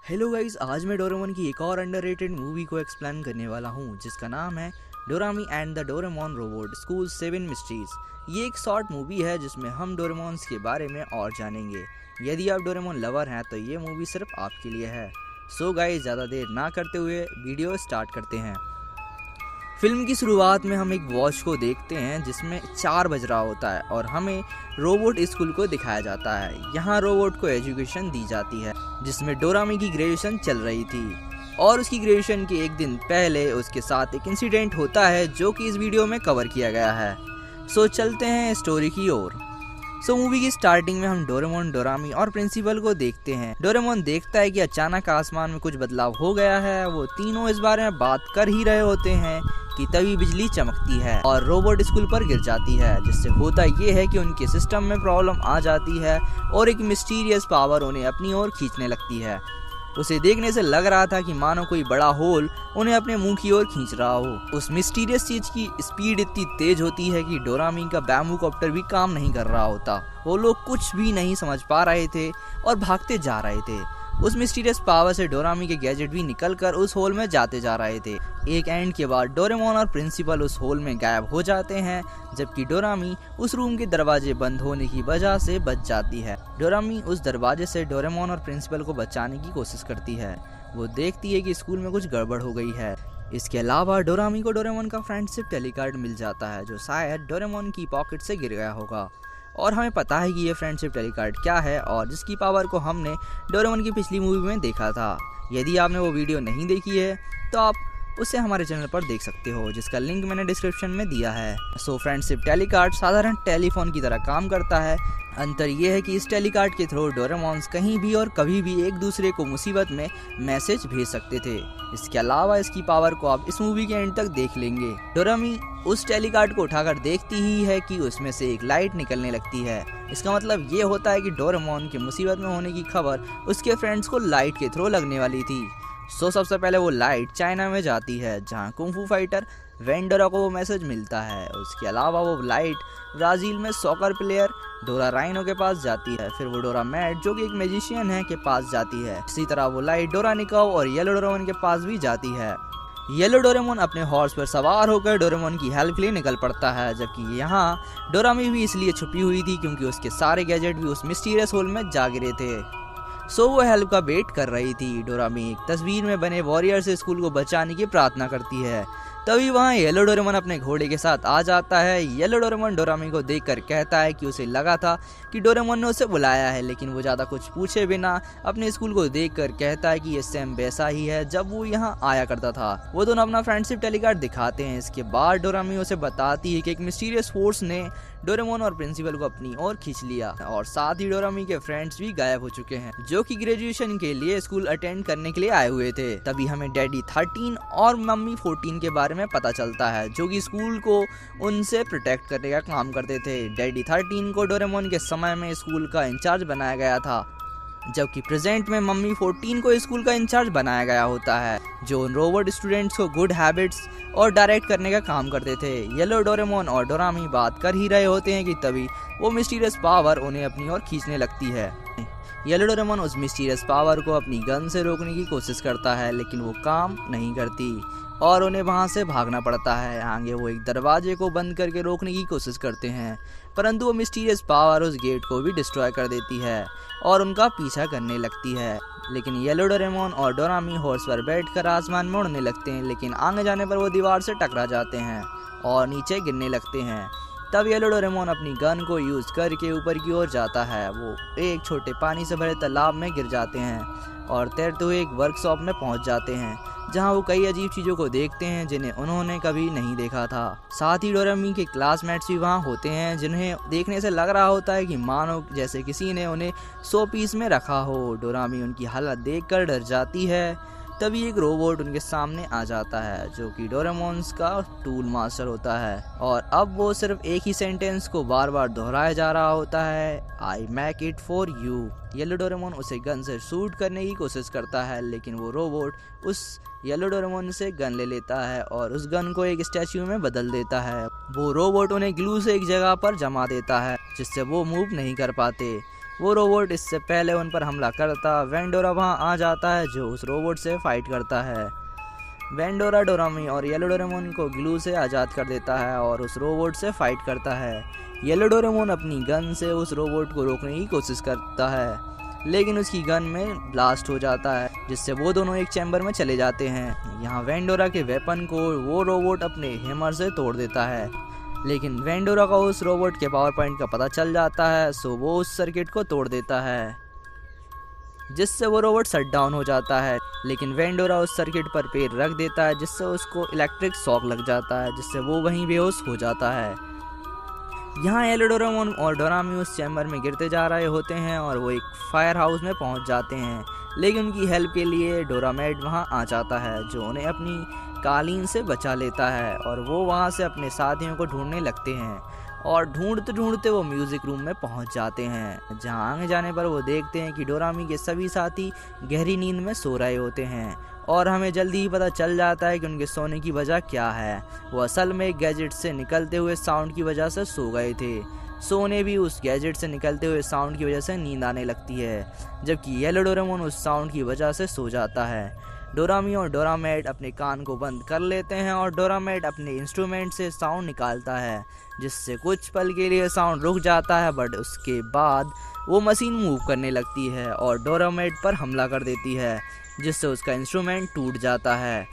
Hello guys, आज मैं Doraemon की एक और अंडररेटेड मूवी को एक्सप्लेन करने वाला हूँ जिसका नाम है Dorami and the Doraemon robot school 7 mysteries. ये एक शॉर्ट मूवी है जिसमें हम डोरेमोन्स के बारे में और जानेंगे। यदि आप डोरेमोन लवर हैं तो ये मूवी सिर्फ आपके लिए है। सो गाइस, ज़्यादा देर ना करते हुए वीडियो स्टार्ट करते हैं। फिल्म की शुरुआत में हम एक वॉच को देखते हैं जिसमें 4 बज रहा होता है और हमें रोबोट स्कूल को दिखाया जाता है। यहाँ रोबोट को एजुकेशन दी जाती है जिसमें डोरामी की ग्रेजुएशन चल रही थी और उसकी ग्रेजुएशन के एक दिन पहले उसके साथ एक इंसिडेंट होता है जो कि इस वीडियो में कवर किया गया है। सो चलते हैं स्टोरी की ओर। मूवी की स्टार्टिंग में हम डोरेमोन, डोरामी और प्रिंसिपल को देखते हैं। डोरेमोन देखता है कि अचानक आसमान में कुछ बदलाव हो गया है। वो तीनों इस बारे में बात कर ही रहे होते हैं कि तभी बिजली चमकती है और रोबोट स्कूल पर गिर जाती है, जिससे होता ये है कि उनके सिस्टम में प्रॉब्लम आ जाती है और एक मिस्टीरियस पावर उन्हें अपनी ओर खींचने लगती है। उसे देखने से लग रहा था कि मानो कोई बड़ा होल उन्हें अपने मुंह की ओर खींच रहा हो। उस मिस्टीरियस चीज की स्पीड इतनी तेज होती है कि डोरामी का बैम्बू कॉप्टर भी काम नहीं कर रहा होता। वो लोग कुछ भी नहीं समझ पा रहे थे और भागते जा रहे थे। उस मिस्टीरियस पावर से डोरामी के गैजेट भी निकलकर उस होल में जाते जा रहे थे। एक एंड के बाद डोरेमोन और प्रिंसिपल उस होल में गायब हो जाते हैं, जबकि डोरामी उस रूम के दरवाजे बंद होने की वजह से बच जाती है। डोरामी उस दरवाजे से डोरेमोन और प्रिंसिपल को बचाने की कोशिश करती है। वो देखती है कि स्कूल में कुछ गड़बड़ हो गई है। इसके अलावा डोरामी को डोरेमोन का फ्रेंडशिप टेलीकार्ड मिल जाता है जो शायद डोरेमोन की पॉकेट से गिर गया होगा और हमें पता है कि ये फ्रेंडशिप टेलीकार्ड क्या है और जिसकी पावर को हमने डोरेमोन की पिछली मूवी में देखा था। यदि आपने वो वीडियो नहीं देखी है तो आप उसे हमारे चैनल पर देख सकते हो, जिसका लिंक मैंने डिस्क्रिप्शन में दिया है। फ्रेंडशिप टेलीकार्ड साधारण टेलीफोन की तरह काम करता है। अंतर ये है कि इस टेलीकार्ड के थ्रू डोरेमोन्स कहीं भी और कभी भी एक दूसरे को मुसीबत में मैसेज भेज सकते थे। इसके अलावा इसकी पावर को आप इस मूवी के एंड तक देख लेंगे। डोरामी उस टेलीकार्ड को उठाकर देखती ही है कि उसमें से एक लाइट निकलने लगती है। इसका मतलब ये होता है कि डोरेमोन के मुसीबत में होने की खबर उसके फ्रेंड्स को लाइट के थ्रू लगने वाली थी। सबसे पहले वो लाइट चाइना में जाती है जहाँ कुंफू फाइटर वेंडरा को वो मैसेज मिलता है। उसके अलावा वो लाइट ब्राजील में सॉकर प्लेयर डोरा राइनो के पास जाती है। फिर वो डोरा मैट जो कि एक मैजिशियन है के पास जाती है। इसी तरह वो लाइट डोरा निकाओ और येलो डोरेमोन के पास भी जाती है। येलो डोरेमोन अपने हॉर्स पर सवार होकर डोरेमोन की हेल्प के लिए निकल पड़ता है, जबकि यहाँ डोरामी भी इसलिए छुपी हुई थी क्योंकि उसके सारे गैजेट भी उस मिस्टीरियस होल में जा गिरे थे। वो हेल्प का वेट कर रही थी। डोरामी एक तस्वीर में बने वॉरियर से स्कूल को बचाने की प्रार्थना करती है। तभी वहाँ येलो डोरेमोन अपने घोड़े के साथ आ जाता है। येलो डोरेमोन डोरामी को देखकर कहता है कि उसे लगा था कि डोरेमोन ने उसे बुलाया है, लेकिन वो ज़्यादा कुछ पूछे बिना अपने स्कूल को देखकर कहता है कि ये सेम वैसा ही है जब वो यहाँ आया करता था। वो दोनों अपना फ्रेंडशिप टेलीकार्ड दिखाते हैं। इसके बाद डोरामी उसे बताती है कि एक मिस्टीरियस फोर्स ने डोरेमोन और प्रिंसिपल को अपनी ओर खींच लिया और साथ ही डोरामी के फ्रेंड्स भी गायब हो चुके हैं जो कि ग्रेजुएशन के लिए स्कूल अटेंड करने के लिए आए हुए थे। तभी हमें डैडी 13 और मम्मी 14 के बारे में पता चलता है जो कि स्कूल को उनसे प्रोटेक्ट करने का काम करते थे। डैडी 13 को डोरेमोन के समय में स्कूल का इंचार्ज बनाया गया था, जबकि प्रेजेंट में मम्मी 14 को स्कूल का इंचार्ज बनाया गया होता है जो उन रोबोट स्टूडेंट्स को गुड हैबिट्स और डायरेक्ट करने का काम करते थे। येलो डोरेमोन और डोरामी बात कर ही रहे होते हैं कि तभी वो मिस्टीरियस पावर उन्हें अपनी ओर खींचने लगती है। येलो डोरेमोन उस मिस्टीरियस पावर को अपनी गन से रोकने की कोशिश करता है, लेकिन वो काम नहीं करती और उन्हें वहां से भागना पड़ता है। आगे वो एक दरवाजे को बंद करके रोकने की कोशिश करते हैं, परंतु वो मिस्टीरियस पावर उस गेट को भी डिस्ट्रॉय कर देती है और उनका पीछा करने लगती है। लेकिन येलो डोरेमोन और डोरामी हॉर्स पर बैठकर आसमान में उड़ने लगते हैं, लेकिन आगे जाने पर वो दीवार से टकरा जाते हैं और नीचे गिरने लगते हैं। तब येलो डोरेमोन अपनी गन को यूज करके ऊपर की ओर जाता है। वो एक छोटे पानी से भरे तालाब में गिर जाते हैं और तैरते हुए एक वर्कशॉप में पहुंच जाते हैं जहां वो कई अजीब चीज़ों को देखते हैं जिन्हें उन्होंने कभी नहीं देखा था। साथ ही डोरेमी के क्लासमेट्स भी वहां होते हैं जिन्हें देखने से लग रहा होता है कि मानो जैसे किसी ने उन्हें 100 पीस में रखा हो। डोरामी उनकी हालत देखकर डर जाती है। तभी एक रोबोट उनके सामने आ जाता है जो कि डोरेमोन्स का टूल मास्टर होता है और अब वो सिर्फ एक ही सेंटेंस को बार बार दोहराया जा रहा होता है, I make it for you. Yellow Doraemon उसे गन से शूट करने की कोशिश करता है, लेकिन वो रोबोट उस येलो डोरेमोन से गन ले लेता है और उस गन को एक स्टैच्यू में बदल देता है। वो रोबोट उन्हें ग्लू से एक जगह पर जमा देता है जिससे वो मूव नहीं कर पाते। वो रोबोट इससे पहले उन पर हमला करता। वेंडोरा वहाँ आ जाता है जो उस रोबोट से फाइट करता है। वेंडोरा डोरामी और येलो डोरेमोन को ग्लू से आज़ाद कर देता है और उस रोबोट से फाइट करता है। येलो डोरेमोन अपनी गन से उस रोबोट को रोकने की कोशिश करता है, लेकिन उसकी गन में ब्लास्ट हो जाता है, जिससे वो दोनों एक चैम्बर में चले जाते हैं। यहाँ वेंडोरा के वेपन को वो रोबोट अपने हैमर से तोड़ देता है, लेकिन वेंडोरा को उस रोबोट के पावर पॉइंट का पता चल जाता है, सो वो उस सर्किट को तोड़ देता है, जिससे वो रोबोट शट डाउन हो जाता है। लेकिन वेंडोरा उस सर्किट पर पैर रख देता है, जिससे उसको इलेक्ट्रिक शॉक लग जाता है, जिससे वो वहीं बेहोश हो जाता है। यहाँ येलो डोरेमोन और डोरामी उस चैम्बर में गिरते जा रहे होते हैं और वो एक फायर हाउस में पहुंच जाते हैं, लेकिन उनकी हेल्प के लिए डोरामेड वहां आ जाता है, जो उन्हें अपनी कालीन से बचा लेता है और वो वहां से अपने साथियों को ढूंढने लगते हैं। और ढूंढते ढूंढते वो म्यूजिक रूम में पहुंच जाते हैं, जहां आगे जाने पर वो देखते हैं कि डोरामी के सभी साथी गहरी नींद में सो रहे होते हैं और हमें जल्दी ही पता चल जाता है कि उनके सोने की वजह क्या है। वो असल में एक गैजेट से निकलते हुए साउंड की वजह से सो गए थे। सोने भी उस गैजेट से निकलते हुए साउंड की वजह से नींद आने लगती है, जबकि येलो डोरेमोन उस साउंड की वजह से सो जाता है। डोरामी और डोरामेड अपने कान को बंद कर लेते हैं और डोरामेड अपने इंस्ट्रूमेंट से साउंड निकालता है, जिससे कुछ पल के लिए साउंड रुक जाता है, बट उसके बाद वो मशीन मूव करने लगती है और डोरामेड पर हमला कर देती है, जिससे उसका इंस्ट्रूमेंट टूट जाता है।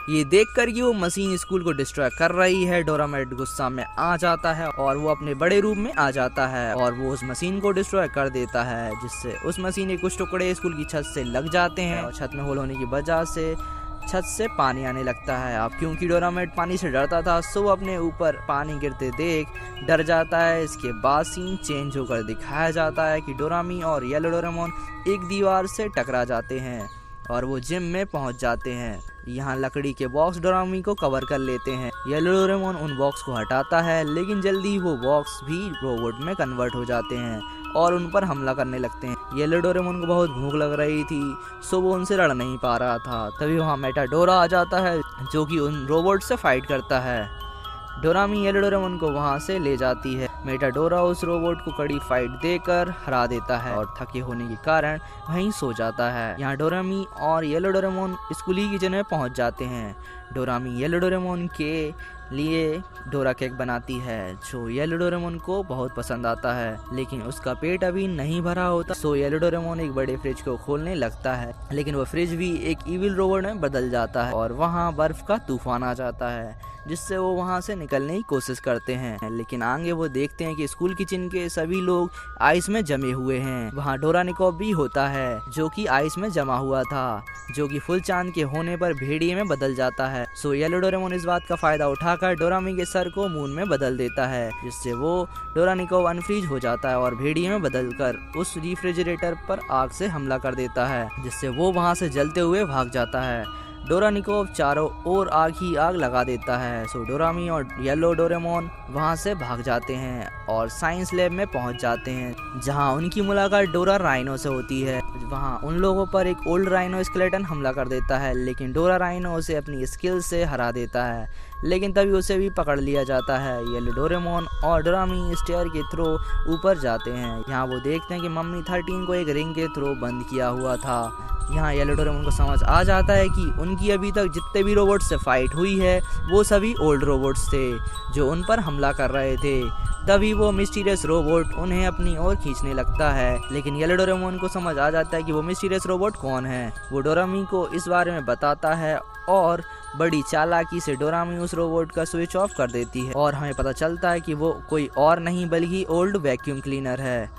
ये देखकर कि वो मशीन स्कूल को डिस्ट्रॉय कर रही है, डोरामेड गुस्सा में आ जाता है और वो अपने बड़े रूप में आ जाता है और वो उस मशीन को डिस्ट्रॉय कर देता है, जिससे उस मशीन के कुछ टुकड़े स्कूल की छत से लग जाते हैं और छत में होल होने की वजह से छत से पानी आने लगता है। अब क्योंकि डोरामेड पानी से डरता था, सो वो अपने ऊपर पानी गिरते देख डर जाता है। इसके बाद सीन चेंज होकर दिखाया जाता है कि डोरामी और येलो डोरेमोन एक दीवार से टकरा जाते हैं और वो जिम में पहुंच जाते हैं। यहाँ लकड़ी के बॉक्स डोरामी को कवर कर लेते हैं। येलो डोरेमोन उन बॉक्स को हटाता है, लेकिन जल्दी वो बॉक्स भी रोबोट में कन्वर्ट हो जाते हैं और उन पर हमला करने लगते हैं। येलो डोरेमोन को बहुत भूख लग रही थी, सो वो उनसे लड़ नहीं पा रहा था। तभी वहाँ मेटाडोरा आ जाता है, जो कि उन रोबोट से फाइट करता है। डोरामी येलो डोरेमोन को वहां से ले जाती है। मेटाडोरा उस रोबोट को कड़ी फाइट देकर हरा देता है और थके होने के कारण वहीं सो जाता है। यहाँ डोरामी और येलो डोरेमोन स्कूल की किचन में पहुंच जाते हैं। डोरामी येलो डोरेमोन के लिए डोरा केक बनाती है, जो येलो डोरेमोन को बहुत पसंद आता है, लेकिन उसका पेट अभी नहीं भरा होता। सो येलो डोरेमोन एक बड़े फ्रिज को खोलने लगता है, लेकिन वो फ्रिज भी एक इविल रोबोट में बदल जाता है और वहाँ बर्फ का तूफान आ जाता है, जिससे वो वहाँ से निकलने की कोशिश करते हैं। लेकिन आगे वो देखते हैं कि स्कूल किचन के सभी लोग आइस में जमे हुए हैं। वहाँ डोरानिकॉप भी होता है, जो कि आइस में जमा हुआ था, जो कि फुल चांद के होने पर भेड़िए में बदल जाता है। सो येलो डोरेमोन इस बात का फायदा उठाकर डोरामी के सर को मून में बदल देता है, जिससे वो डोरानिकॉप अनफ्रीज हो जाता है और भेड़िए में बदलकर उस रेफ्रिजरेटर पर आग से हमला कर देता है, जिससे वो वहाँ से जलते हुए भाग जाता है। डोरानिकॉप चारों ओर आग ही आग लगा देता है। सो डोरामी और येलो डोरेमोन वहां से भाग जाते हैं और साइंस लैब में पहुंच जाते हैं, जहां उनकी मुलाकात डोरा राइनो से होती है। वहां उन लोगों पर एक ओल्ड राइनो स्केलेटन हमला कर देता है, लेकिन डोरा राइनो उसे अपनी स्किल से हरा देता है, लेकिन तभी उसे भी पकड़ लिया जाता है। येलो डोरेमोन और डोरामी स्टेयर के थ्रू ऊपर जाते हैं। यहाँ वो देखते हैं कि मम्मी 13 को एक रिंग के थ्रू बंद किया हुआ था। यहाँ येलो डोरेमोन को समझ आ जाता है कि उनकी अभी तक जितने भी रोबोट से फाइट हुई है वो सभी ओल्ड रोबोट्स थे, जो उन पर हमला कर रहे थे। तभी वो मिस्टीरियस रोबोट उन्हें अपनी ओर खींचने लगता है, लेकिन येलो डोरेमोन को समझ आ जाता है कि वो मिस्टीरियस रोबोट कौन है। वो डोरामी को इस बारे में बताता है और बड़ी चालाकी से डोरामी उस रोबोट का स्विच ऑफ कर देती है और हमें पता चलता है कि वो कोई और नहीं बल्कि ओल्ड वैक्यूम क्लीनर है।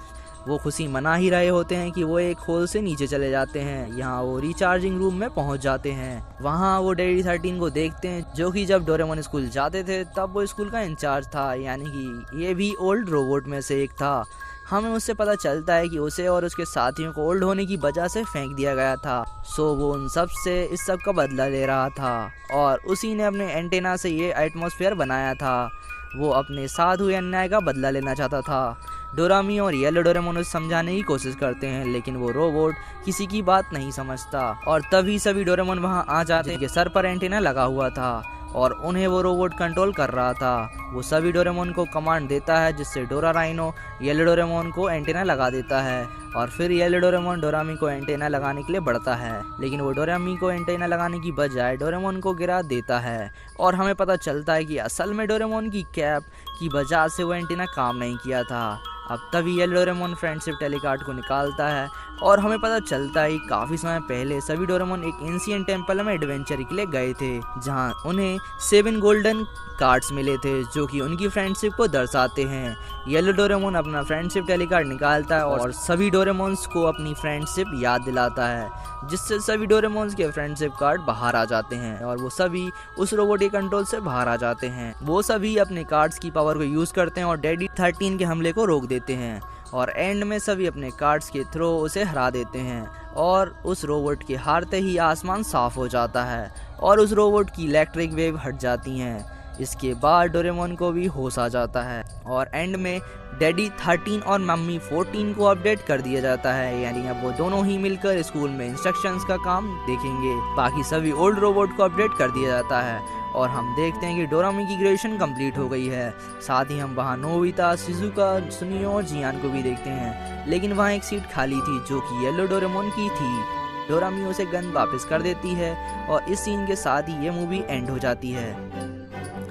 वो खुशी मना ही रहे होते हैं कि वो एक होल से नीचे चले जाते हैं। यहाँ वो रिचार्जिंग रूम में पहुंच जाते हैं। वहाँ वो डैडी 13 को देखते हैं, जो कि जब डोरेमोन स्कूल जाते थे तब वो स्कूल का इंचार्ज था, यानी कि ये भी ओल्ड रोबोट में से एक था। हमें उससे पता चलता है कि उसे और उसके साथियों को ओल्ड होने की वजह से फेंक दिया गया था। सो वो उन सब से इस सब का बदला ले रहा था और उसी ने अपने एंटेना से ये एटमॉस्फेयर बनाया था। वो अपने साथ हुए अन्याय का बदला लेना चाहता था। डोरामी और येलो डोरेमोन उसे समझाने की कोशिश करते हैं, लेकिन वो रोबोट किसी की बात नहीं समझता और तभी सभी डोरेमोन वहां आ जाते हैं। सर पर एंटीना लगा हुआ था और उन्हें वो रोबोट कंट्रोल कर रहा था। वो सभी डोरेमोन को कमांड देता है, जिससे डोरा राइनो येलो डोरेमोन को एंटीना लगा देता है और फिर येलो डोरेमोन डोरामी को एंटीना लगाने के लिए बढ़ता है, लेकिन वो डोरामी को एंटीना लगाने की बजाय डोरेमोन को गिरा देता है और हमें पता चलता है कि असल में डोरेमोन की कैप की वजह से वो एंटीना काम नहीं किया था। अब तभी येलो डोरेमोन फ्रेंडशिप टेलीकार्ड को निकालता है और हमें पता चलता है कि काफ़ी समय पहले सभी डोरेमोन एक एंशिएंट टेम्पल में एडवेंचर के लिए गए थे, जहां उन्हें 7 गोल्डन कार्ड्स मिले थे जो कि उनकी फ्रेंडशिप को दर्शाते हैं। येलो डोरेमोन अपना फ्रेंडशिप टेलीकार्ड निकालता है और सभी डोरेमोन्स को अपनी फ्रेंडशिप याद दिलाता है, जिससे सभी डोरेमोन्स के फ्रेंडशिप कार्ड बाहर आ जाते हैं और वो सभी उस रोबोट के कंट्रोल से बाहर आ जाते हैं। वो सभी अपने कार्ड्स की पावर को यूज़ करते हैं और डैडी 13 के हमले को रोक देते हैं और एंड में सभी अपने कार्ड्स के थ्रू उसे हरा देते हैं और उस रोबोट के हारते ही आसमान साफ हो जाता है और उस रोबोट की इलेक्ट्रिक वेव हट जाती हैं। इसके बाद डोरेमोन को भी होश आ जाता है और एंड में डैडी 13 और मम्मी 14 को अपडेट कर दिया जाता है, यानी अब वो दोनों ही मिलकर स्कूल में इंस्ट्रक्शंस का काम देखेंगे। बाकी सभी ओल्ड रोबोट को अपडेट कर दिया जाता है और हम देखते हैं कि डोरामी की ग्रेजुएशन कंप्लीट हो गई है। साथ ही हम वहाँ नोबिता, शिजुका, सुनियो और जियान को भी देखते हैं, लेकिन वहाँ एक सीट खाली थी जो कि येलो डोरेमोन की थी। डोरामी उसे गन वापस कर देती है और इस सीन के साथ ही ये मूवी एंड हो जाती है।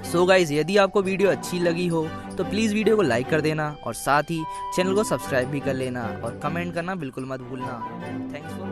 सो गाइज, यदि आपको वीडियो अच्छी लगी हो तो प्लीज़ वीडियो को लाइक कर देना और साथ ही चैनल को सब्सक्राइब भी कर लेना और कमेंट करना बिल्कुल मत भूलना। Thanks for